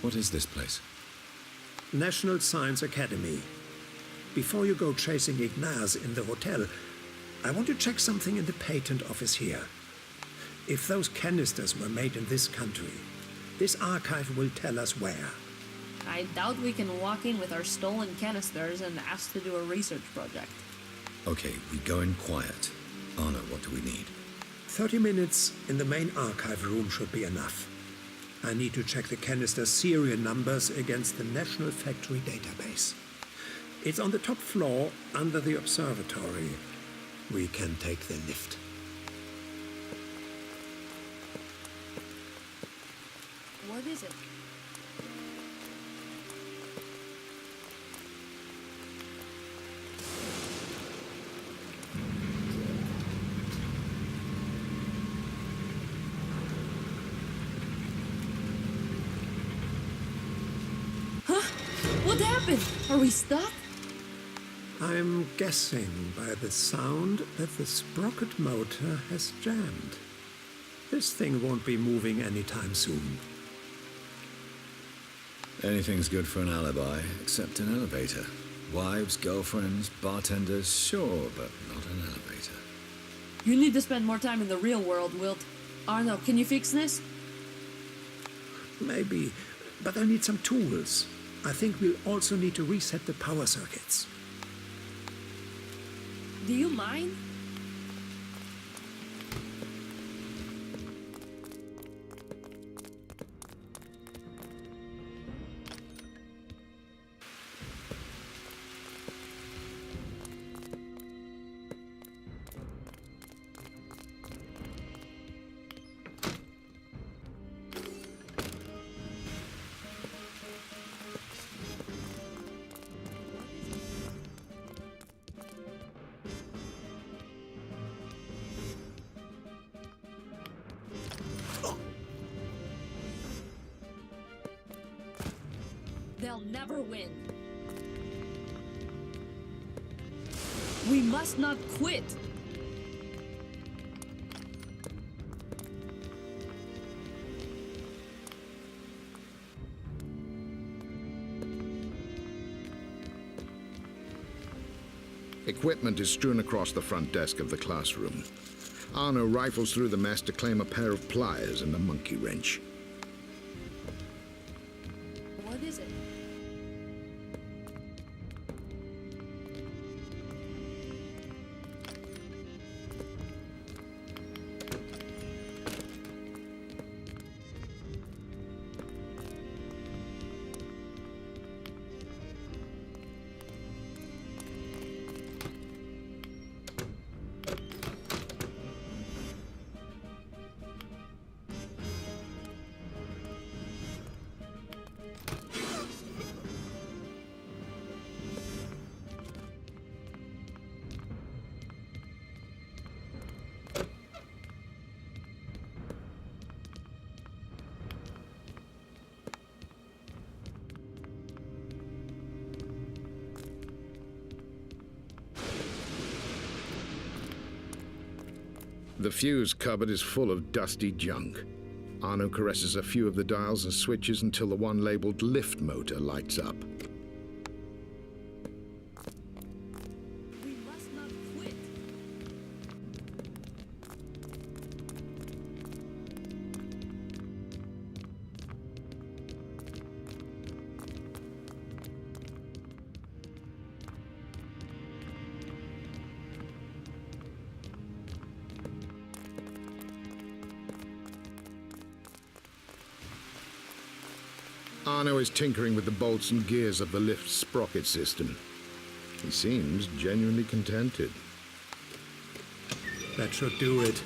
What is this place? National Science Academy. Before you go chasing Ignaz in the hotel, I want to check something in the patent office here. If those canisters were made in this country, this archive will tell us where. I doubt we can walk in with our stolen canisters and ask to do a research project. Okay, we go in quiet. Arno, what do we need? 30 minutes in the main archive room should be enough. I need to check the canister serial numbers against the National Factory database. It's on the top floor under the observatory. We can take the lift. What is it? Huh? What happened? Are we stuck? I'm guessing by the sound that the sprocket motor has jammed. This thing won't be moving anytime soon. Anything's good for an alibi, except an elevator. Wives, girlfriends, bartenders, sure, but not an elevator. You need to spend more time in the real world, Wilt. Arno, can you fix this? Maybe, but I need some tools. I think we'll also need to reset the power circuits. Do you mind? They'll never win. We must not quit. Equipment is strewn across the front desk of the classroom. Arno rifles through the mess to claim a pair of pliers and a monkey wrench. What is it? The fuse cupboard is full of dusty junk. Arno caresses a few of the dials and switches until the one labeled lift motor lights up. We must not quit. Arno is tinkering with the bolts and gears of the lift sprocket system. He seems genuinely contented. That should do it.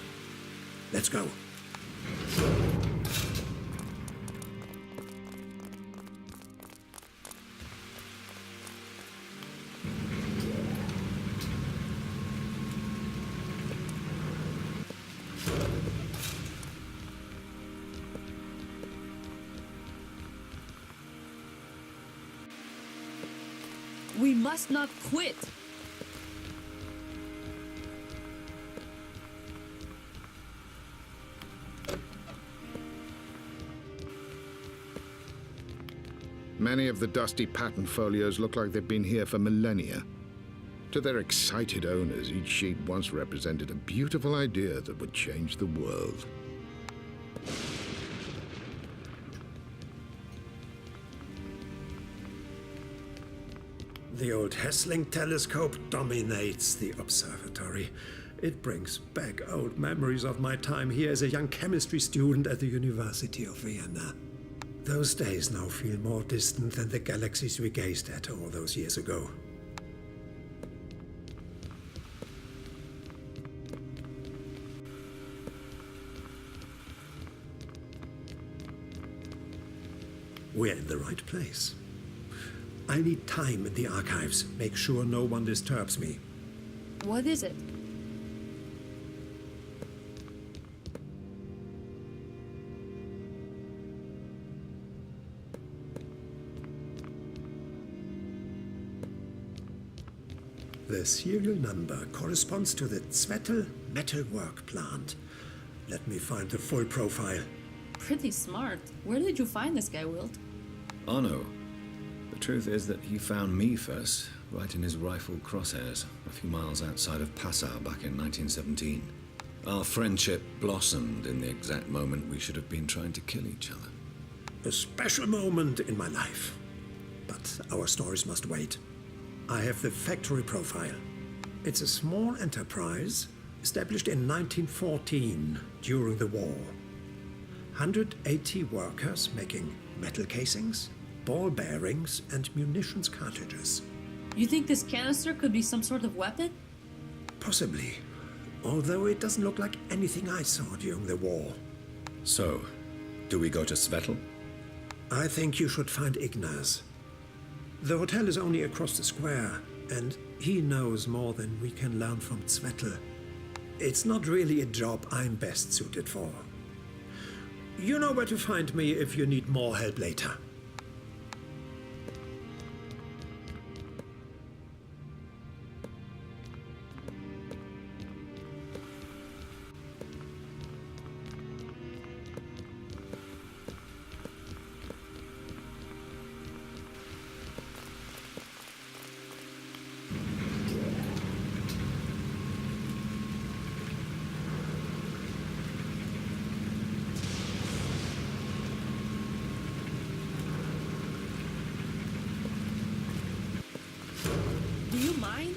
Let's go. We must not quit. Many of the dusty pattern folios look like they've been here for millennia. To their excited owners, each sheet once represented a beautiful idea that would change the world. The old Hessling telescope dominates the observatory. It brings back old memories of my time here as a young chemistry student at the University of Vienna. Those days now feel more distant than the galaxies we gazed at all those years ago. We're in the right place. I need time in the archives. Make sure no one disturbs me. What is it? The serial number corresponds to the Zwettl metalwork plant. Let me find the full profile. Pretty smart. Where did you find this guy, Wilt? Arno. The truth is that he found me first, right in his rifle crosshairs, a few miles outside of Passau back in 1917. Our friendship blossomed in the exact moment we should have been trying to kill each other. A special moment in my life. But our stories must wait. I have the factory profile. It's a small enterprise established in 1914 during the war. 180 workers making metal casings, ball bearings, and munitions cartridges. You think this canister could be some sort of weapon? Possibly, although it doesn't look like anything I saw during the war. So, do we go to Svettl? I think you should find Ignaz. The hotel is only across the square, and he knows more than we can learn from Zwettl. It's not really a job I'm best suited for. You know where to find me if you need more help later. Do you mind?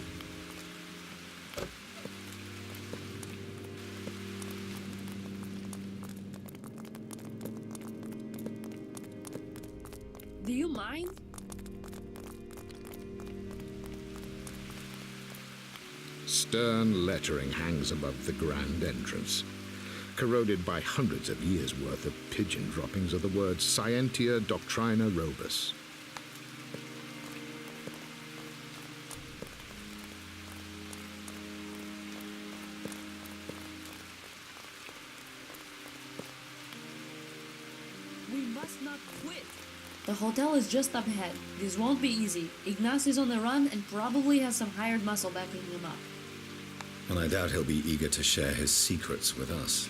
Do you mind? Stern lettering hangs above the grand entrance. Corroded by hundreds of years' worth of pigeon droppings are the words Scientia Doctrina Robus. We must not quit. The hotel is just up ahead. This won't be easy. Ignaz is on the run and probably has some hired muscle backing him up. And I doubt he'll be eager to share his secrets with us.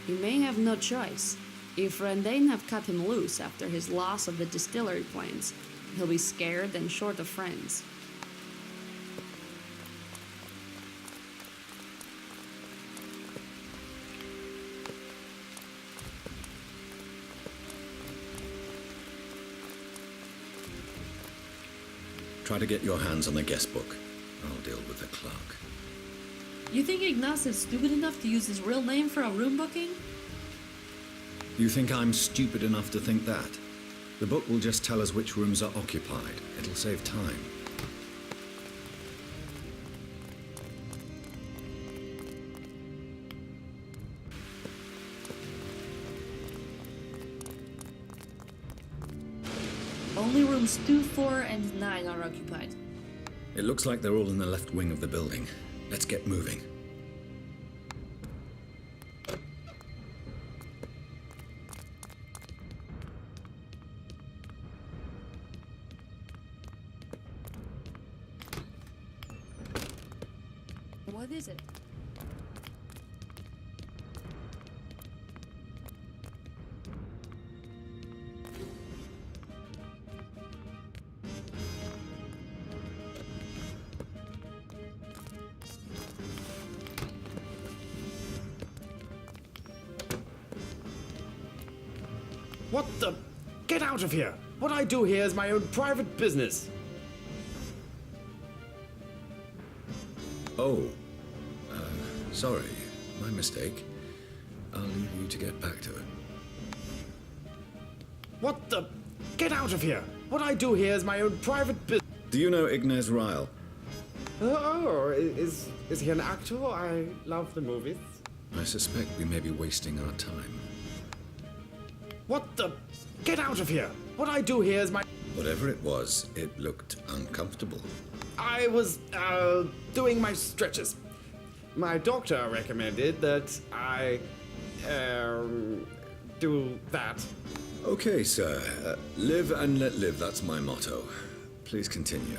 He may have no choice. If Rendane have cut him loose after his loss of the distillery plans, he'll be scared and short of friends. Try to get your hands on the guest book. I'll deal with the clerk. You think Ignaz is stupid enough to use his real name for a room booking? You think I'm stupid enough to think that? The book will just tell us which rooms are occupied. It'll save time. Only rooms 2, 4, and 9 are occupied. It looks like they're all in the left wing of the building. Let's get moving. What is it? What the? Get out of here! What I do here is my own private business. Oh. Sorry. My mistake. I'll leave you to get back to it. What the? Get out of here! What I do here is my own private business. Do you know Ignaz Ryle? Oh, is he an actor? I love the movies. I suspect we may be wasting our time. What the? Get out of here! What I do here is my... Whatever it was, it looked uncomfortable. I was, doing my stretches. My doctor recommended that I, do that. Okay, sir. Live and let live, that's my motto. Please continue.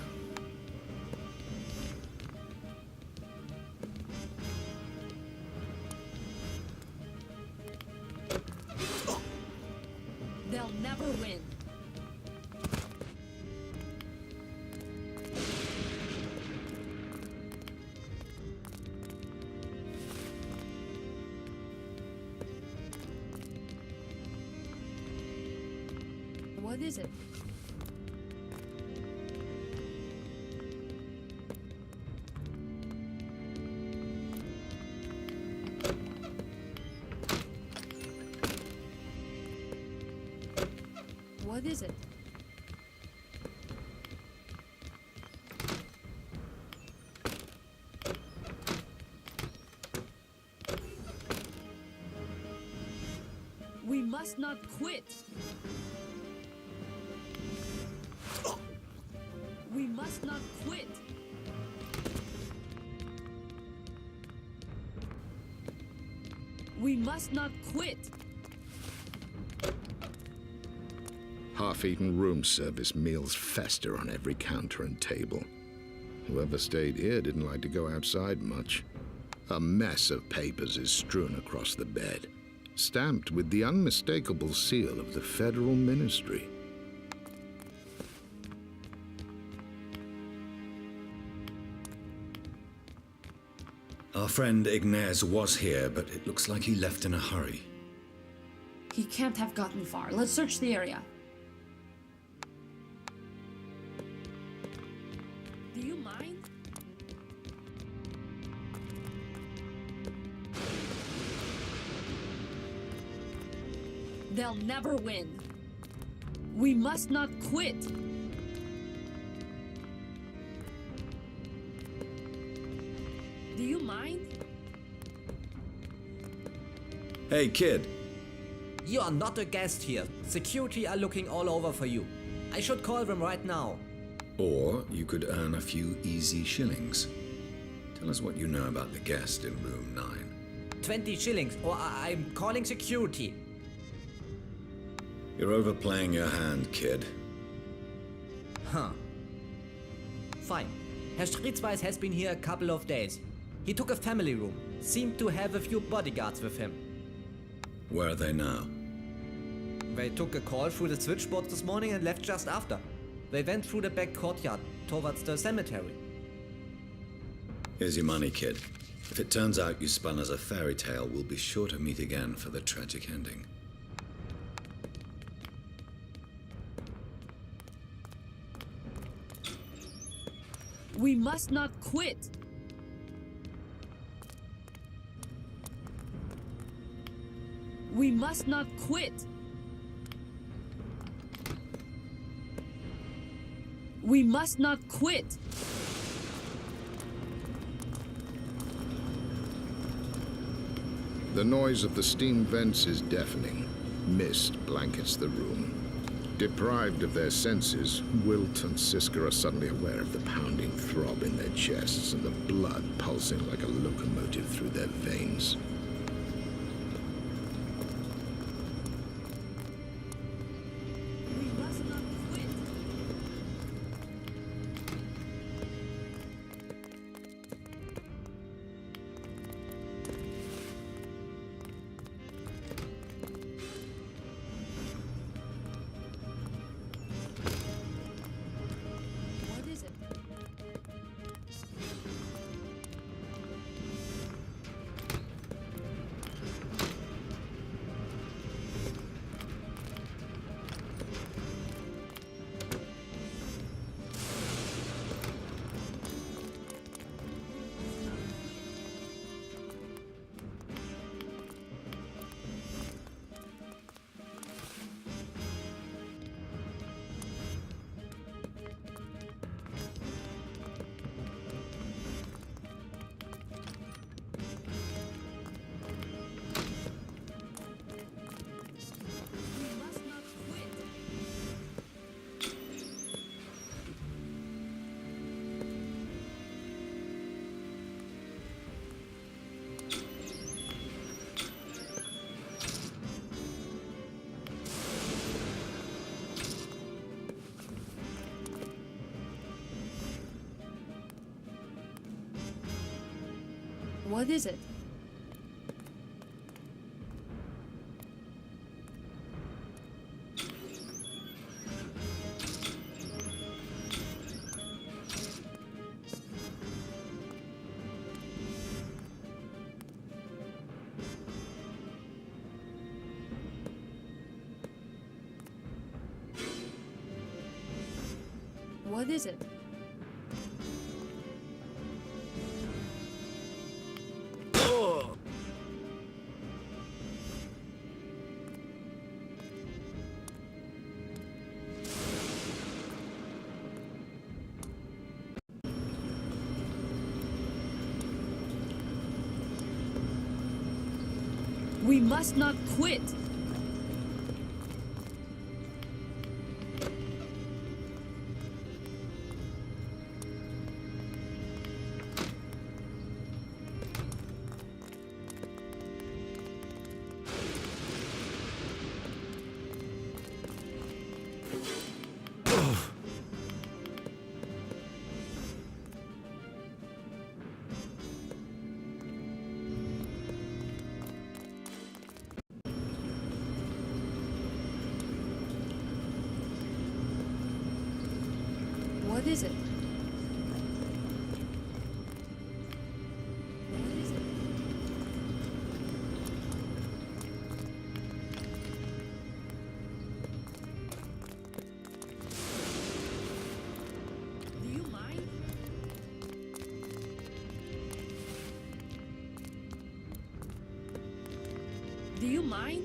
They'll never win. What is it? What is it? We must not quit. We must not quit. We must not quit. Half-eaten room service meals fester on every counter and table. Whoever stayed here didn't like to go outside much. A mess of papers is strewn across the bed, stamped with the unmistakable seal of the federal ministry. Our friend Ignaz was here, but it looks like he left in a hurry. He can't have gotten far. Let's search the area. Do you mind? They'll never win. We must not quit. Do you mind? Hey, kid. You are not a guest here. Security are looking all over for you. I should call them right now. Or you could earn a few easy shillings. Tell us what you know about the guest in room 9. 20 shillings, or I'm calling security. You're overplaying your hand, kid. Huh. Fine. Herr Stritzweiss has been here a couple of days. He took a family room. Seemed to have a few bodyguards with him. Where are they now? They took a call through the switchboard this morning and left just after. They went through the back courtyard, towards the cemetery. Here's your money, kid. If it turns out you spun as a fairy tale, we'll be sure to meet again for the tragic ending. We must not quit. We must not quit. We must not quit. The noise of the steam vents is deafening. Mist blankets the room. Deprived of their senses, Wilt and Siska are suddenly aware of the pounding throb in their chests and the blood pulsing like a locomotive through their veins. We must not quit. What is it? What is it? What is it? We must not quit! What is it? What is it? Do you mind? Do you mind?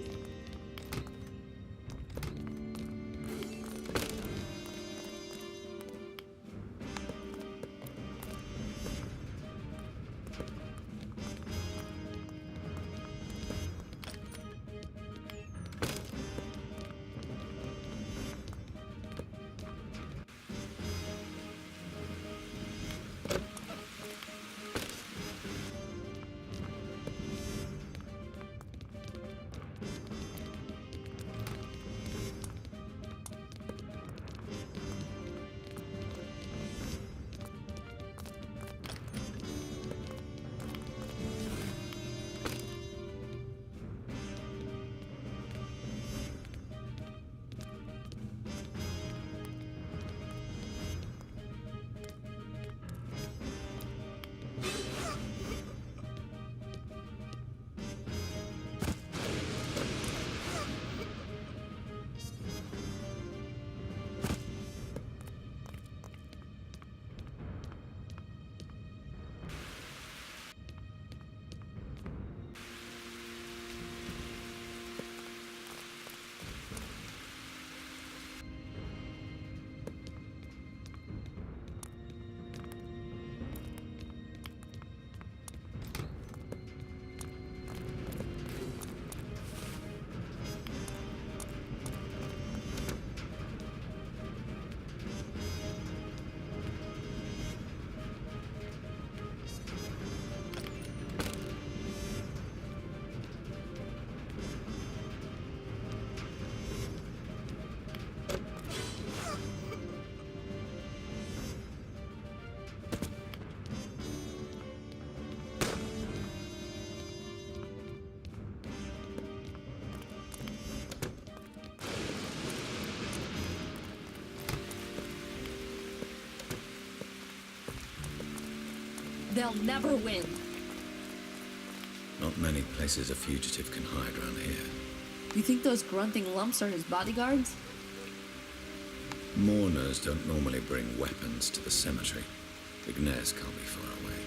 They'll never win. Not many places a fugitive can hide around here. You think those grunting lumps are his bodyguards? Mourners don't normally bring weapons to the cemetery. Ignace can't be far away.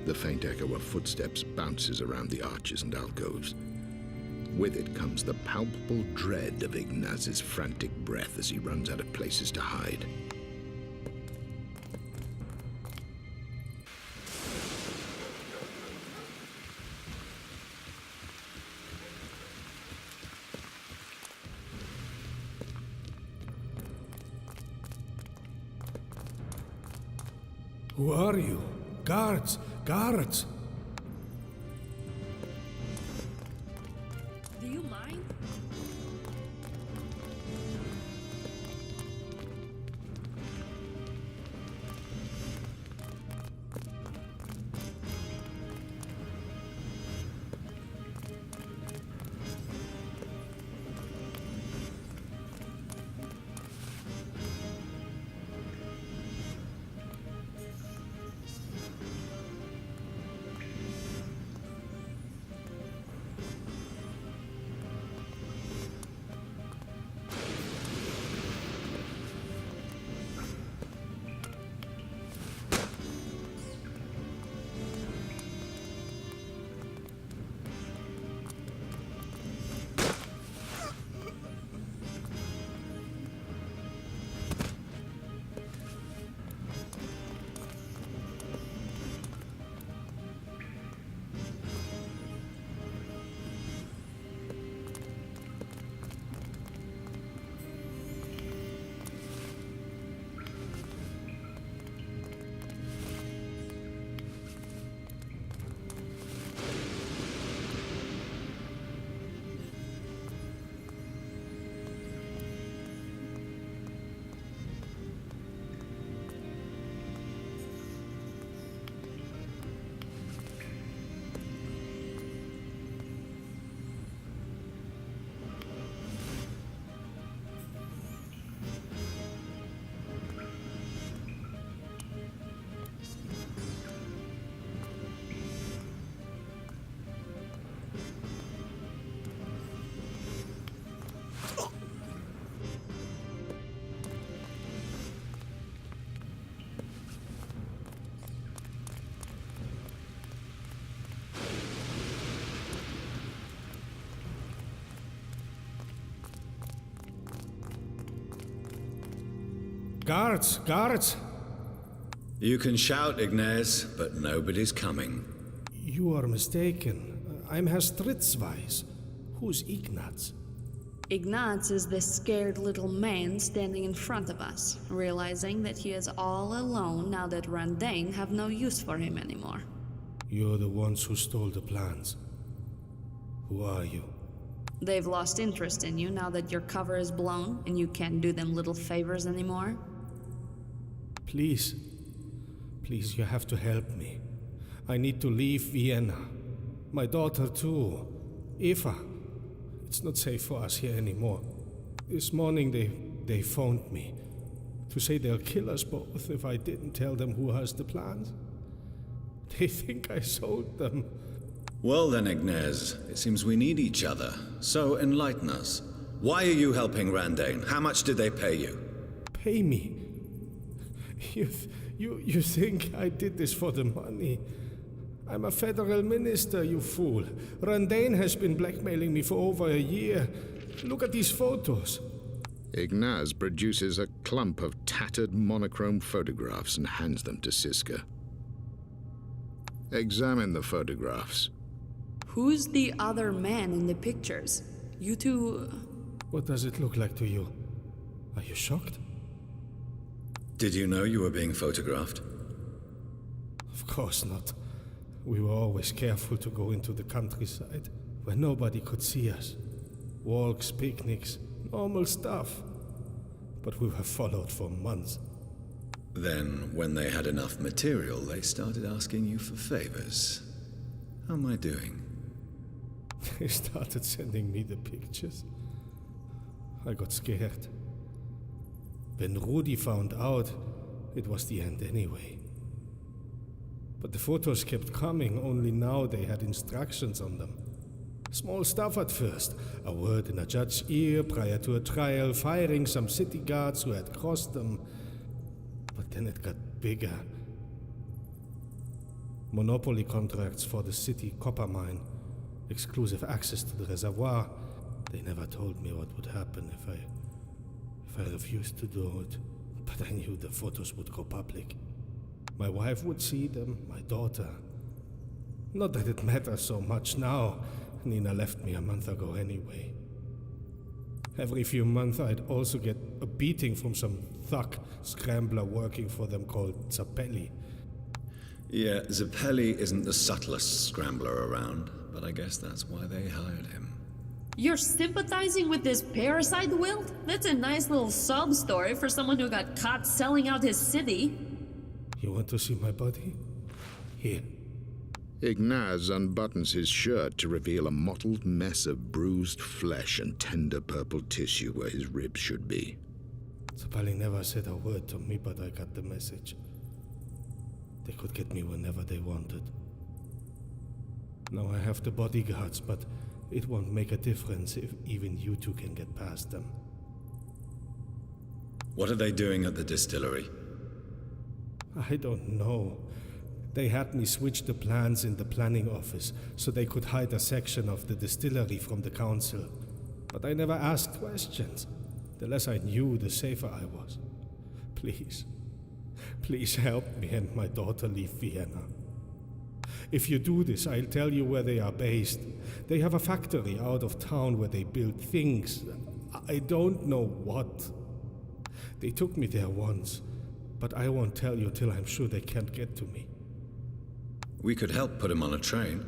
The faint echo of footsteps bounces around the arches and alcoves. With it comes the palpable dread of Ignaz's frantic breath as he runs out of places to hide. Who are you? Guards! Guards! Do you mind? Guards! Guards! You can shout, Ignaz, but nobody's coming. You are mistaken. I'm Herr Stritzweiss. Who's Ignaz? Ignaz is the scared little man standing in front of us, realizing that he is all alone now that Randane have no use for him anymore. You're the ones who stole the plans. Who are you? They've lost interest in you now that your cover is blown and you can't do them little favors anymore. Please. Please, you have to help me. I need to leave Vienna. My daughter too. Eva. It's not safe for us here anymore. This morning they phoned me to say they'll kill us both if I didn't tell them who has the plans. They think I sold them. Well then, Ignaz, it seems we need each other. So enlighten us. Why are you helping Randane? How much did they pay you? Pay me? You think I did this for the money? I'm a federal minister, you fool. Randane has been blackmailing me for over a year. Look at these photos. Ignaz produces a clump of tattered monochrome photographs and hands them to Siska. Examine the photographs. Who's the other man in the pictures? You two... What does it look like to you? Are you shocked? Did you know you were being photographed? Of course not. We were always careful to go into the countryside, where nobody could see us. Walks, picnics, normal stuff. But we were followed for months. Then, when they had enough material, they started asking you for favors. How am I doing? They started sending me the pictures. I got scared. When Rudi found out, it was the end anyway. But the photos kept coming, only now they had instructions on them. Small stuff at first. A word in a judge's ear prior to a trial, firing some city guards who had crossed them. But then it got bigger. Monopoly contracts for the city copper mine, exclusive access to the reservoir. They never told me what would happen if I refused to do it, but I knew the photos would go public. My wife would see them, my daughter. Not that it matters so much now. Nina left me a month ago anyway. Every few months I'd also get a beating from some thug scrambler working for them called Zappelli. Yeah, Zappelli isn't the subtlest scrambler around, but I guess that's why they hired him. You're sympathizing with this parasite, Wilt? That's a nice little sob story for someone who got caught selling out his city. You want to see my body? Here. Ignaz unbuttons his shirt to reveal a mottled mess of bruised flesh and tender purple tissue where his ribs should be. Zappelli never said a word to me, but I got the message. They could get me whenever they wanted. Now I have the bodyguards, but it won't make a difference if even you two can get past them. What are they doing at the distillery? I don't know. They had me switch the plans in the planning office so they could hide a section of the distillery from the council. But I never asked questions. The less I knew, the safer I was. Please, please help me and my daughter leave Vienna. If you do this, I'll tell you where they are based. They have a factory out of town where they build things. I don't know what. They took me there once, but I won't tell you till I'm sure they can't get to me. We could help put him on a train.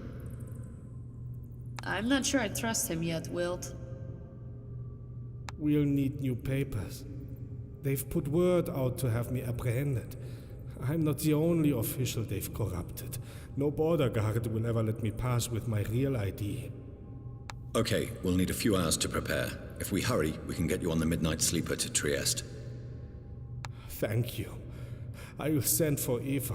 I'm not sure I trust him yet, Wilt. We'll need new papers. They've put word out to have me apprehended. I'm not the only official they've corrupted. No border guard will ever let me pass with my real ID. Okay, we'll need a few hours to prepare. If we hurry, we can get you on the midnight sleeper to Trieste. Thank you. I will send for Eva.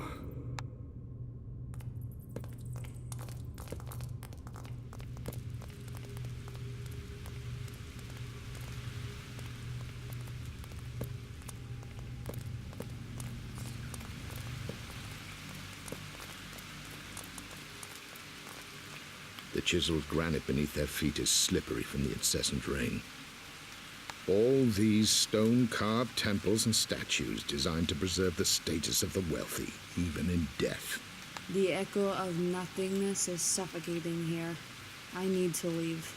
The chiseled granite beneath their feet is slippery from the incessant rain. All these stone-carved temples and statues designed to preserve the status of the wealthy, even in death. The echo of nothingness is suffocating here. I need to leave.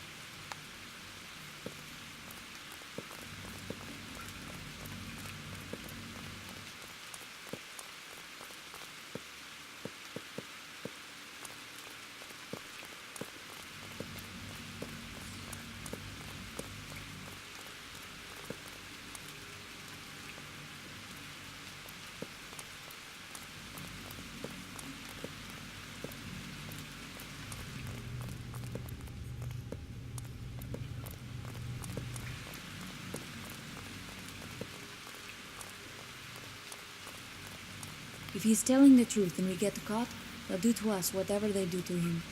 If he's telling the truth and we get caught, they'll do to us whatever they do to him.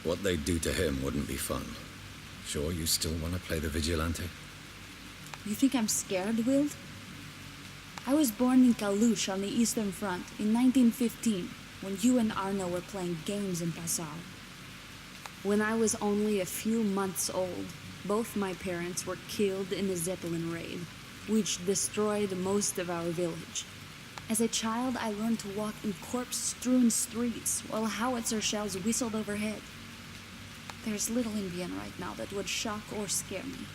What they'd do to him wouldn't be fun. Sure you still want to play the vigilante? You think I'm scared, Wilt? I was born in Kalush on the Eastern Front in 1915, when you and Arno were playing games in Passau. When I was only a few months old, both my parents were killed in a Zeppelin raid, which destroyed most of our village. As a child, I learned to walk in corpse-strewn streets while howitzer shells whistled overhead. There's little in Vienna right now that would shock or scare me.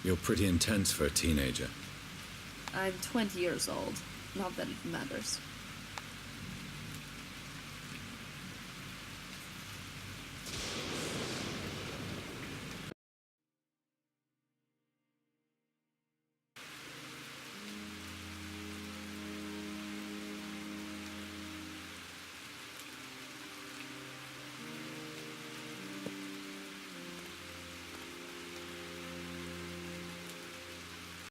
You're pretty intense for a teenager. I'm 20 years old. Not that it matters.